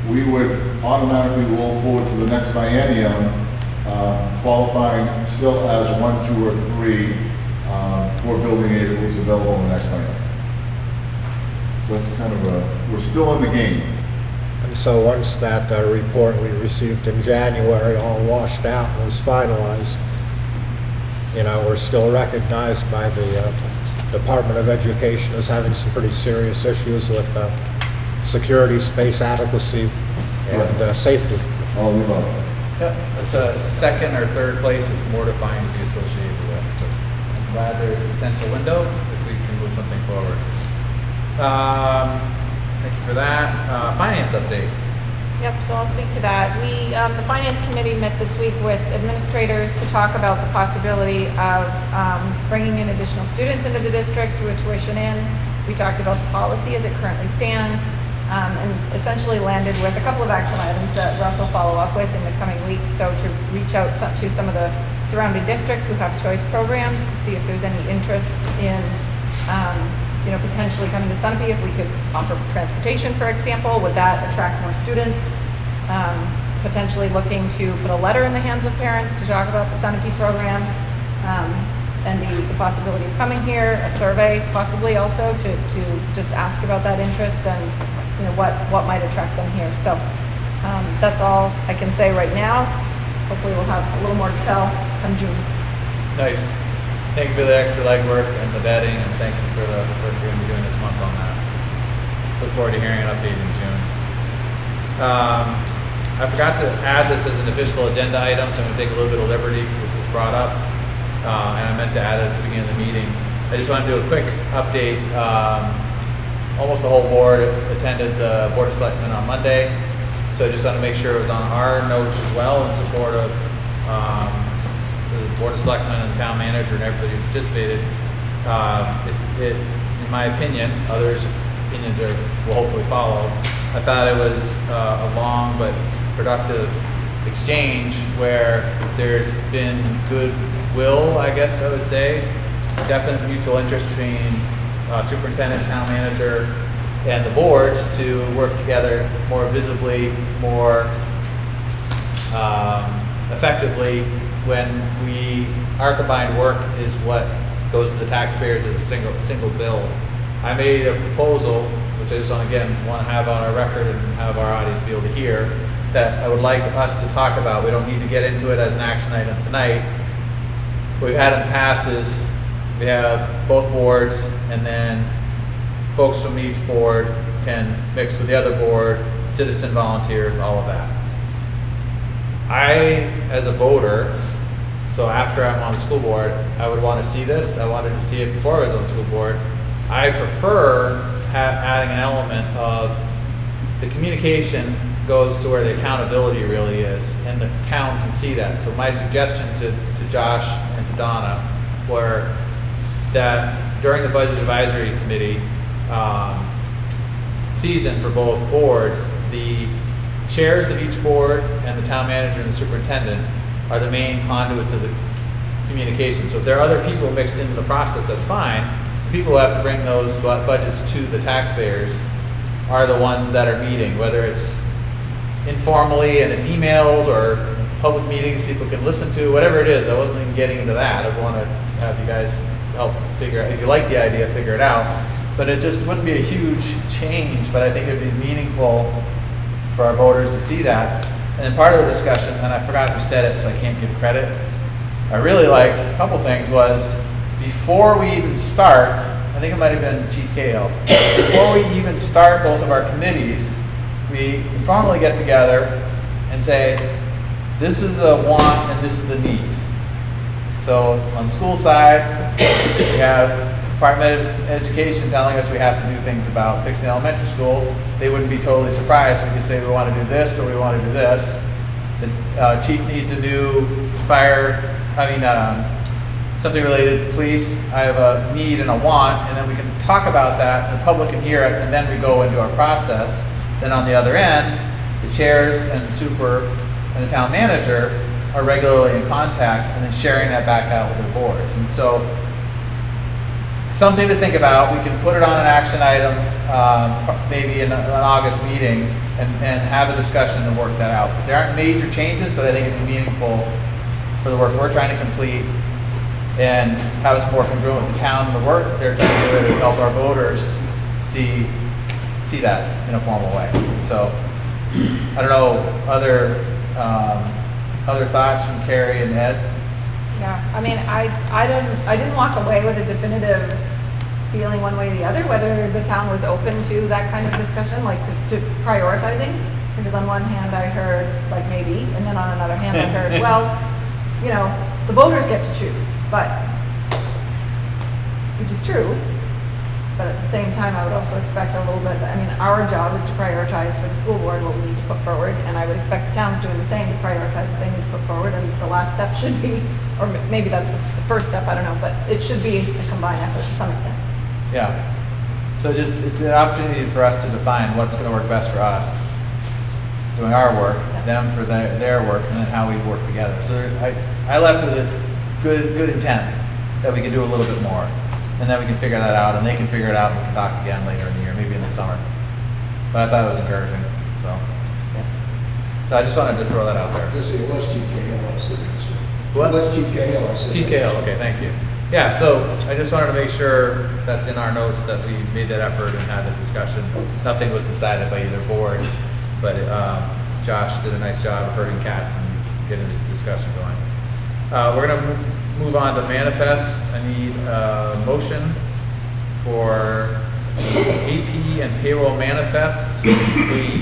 we would automatically roll forward to the next biennium, qualifying still as 1, 2, or 3 for building aid that was available in the next biennium. So it's kind of we're still in the game. And so once that report we received in January all washed out and was finalized, you know, we're still recognized by the Department of Education as having some pretty serious issues with security, space adequacy, and safety. All of the above. Yep, it's a second or third place is mortifying to be associated with. But I'm glad there's a potential window if we can move something forward. Thank you for that. Finance update. Yep, so I'll speak to that. The Finance Committee met this week with administrators to talk about the possibility of bringing in additional students into the district through a tuition in. We talked about the policy as it currently stands, and essentially landed with a couple of action items that Russ will follow up with in the coming weeks. So to reach out to some of the surrounding districts who have choice programs to see if there's any interest in potentially coming to Sunapee, if we could offer transportation, for example, would that attract more students? Potentially looking to put a letter in the hands of parents to talk about the Sunapee program, and the possibility of coming here, a survey possibly also to just ask about that interest and what might attract them here. So that's all I can say right now. Hopefully we'll have a little more to tell come June. Nice. Thank you for the extra legwork and the vetting, and thank you for the work you're going to be doing this month on that. Look forward to hearing an update in June. I forgot to add this as an official agenda item, so I'm going to take a little bit of liberty because it was brought up, and I meant to add it at the beginning of the meeting. I just want to do a quick update. Almost the whole board attended the Board of Selectmen on Monday, so I just want to make sure it was on our notes as well in support of the Board of Selectmen and Town Manager and everybody who participated. In my opinion, others' opinions will hopefully follow. I thought it was a long but productive exchange where there's been goodwill, I guess I would say, definite mutual interest between superintendent, town manager, and the boards to work together more visibly, more effectively, when our combined work is what goes to the taxpayers as a single bill. I made a proposal, which I just want to have on our record and have our audience be able to hear, that I would like us to talk about. We don't need to get into it as an action item tonight. What we've had in the past is we have both boards, and then folks from each board can mix with the other board, citizen volunteers, all of that. I, as a voter, so after I'm on the school board, I would want to see this. I wanted to see it before I was on the school board. I prefer adding an element of the communication goes to where the accountability really is, and the town can see that. So my suggestion to Josh and to Donna were that during the Budget Advisory Committee season for both boards, the chairs of each board and the town manager and the superintendent are the main conduits of the communication. So if there are other people mixed into the process, that's fine. The people who have to bring those budgets to the taxpayers are the ones that are meeting, whether it's informally and it's emails or public meetings people can listen to, whatever it is. I wasn't even getting into that. I want to have you guys help figure out, if you like the idea, figure it out. But it just wouldn't be a huge change, but I think it'd be meaningful for our voters to see that. And then part of the discussion, and I forgot who said it, so I can't give credit, I really liked a couple things was, before we even start, I think it might have been Chief Cahill, before we even start both of our committees, we informally get together and say, this is a want and this is a need. So on the school side, we have Department of Education telling us we have to do things about fixing the elementary school. They wouldn't be totally surprised. We could say we want to do this or we want to do this. The chief needs a new something related to police. I have a need and a want, and then we can talk about that, the public can hear it, and then we go into our process. Then on the other end, the chairs and the super and the town manager are regularly in contact and then sharing that back out with their boards. And so, something to think about. We can put it on an action item, maybe in an August meeting, and have a discussion and work that out. But there aren't major changes, but I think it'd be meaningful for the work we're trying to complete and have us more congruent with the town and the work they're trying to do to help our voters see that in a formal way. So, I don't know, other thoughts from Carrie and Ed? Yeah, I mean, I didn't walk away with a definitive feeling one way or the other, whether the town was open to that kind of discussion, like to prioritizing. Because on one hand I heard, like, maybe, and then on another hand I heard, well, you know, the voters get to choose, which is true. But at the same time, I would also expect a little bit, our job is to prioritize for the school board what we need to put forward, and I would expect the towns doing the same to prioritize what they need to put forward, and the last step should be, or maybe that's the first step, I don't know, but it should be a combined effort to some extent. Yeah. So it's an opportunity for us to define what's going to work best for us, doing our work, them for their work, and then how we work together. So I left with a good intent that we can do a little bit more. And then we can figure that out, and they can figure it out, and we can talk again later in the year, maybe in the summer. But I thought it was encouraging, so. So I just wanted to throw that out there. Let's see, unless Chief Cahill said this. What? Unless Chief Cahill said Chief Cahill, okay, thank you. Yeah, so I just wanted to make sure that's in our notes that we made that effort and had the discussion. Nothing was decided by either board, but Josh did a nice job of herding cats and getting the discussion going. We're gonna move on to manifests. I need a motion for AP and payroll manifests.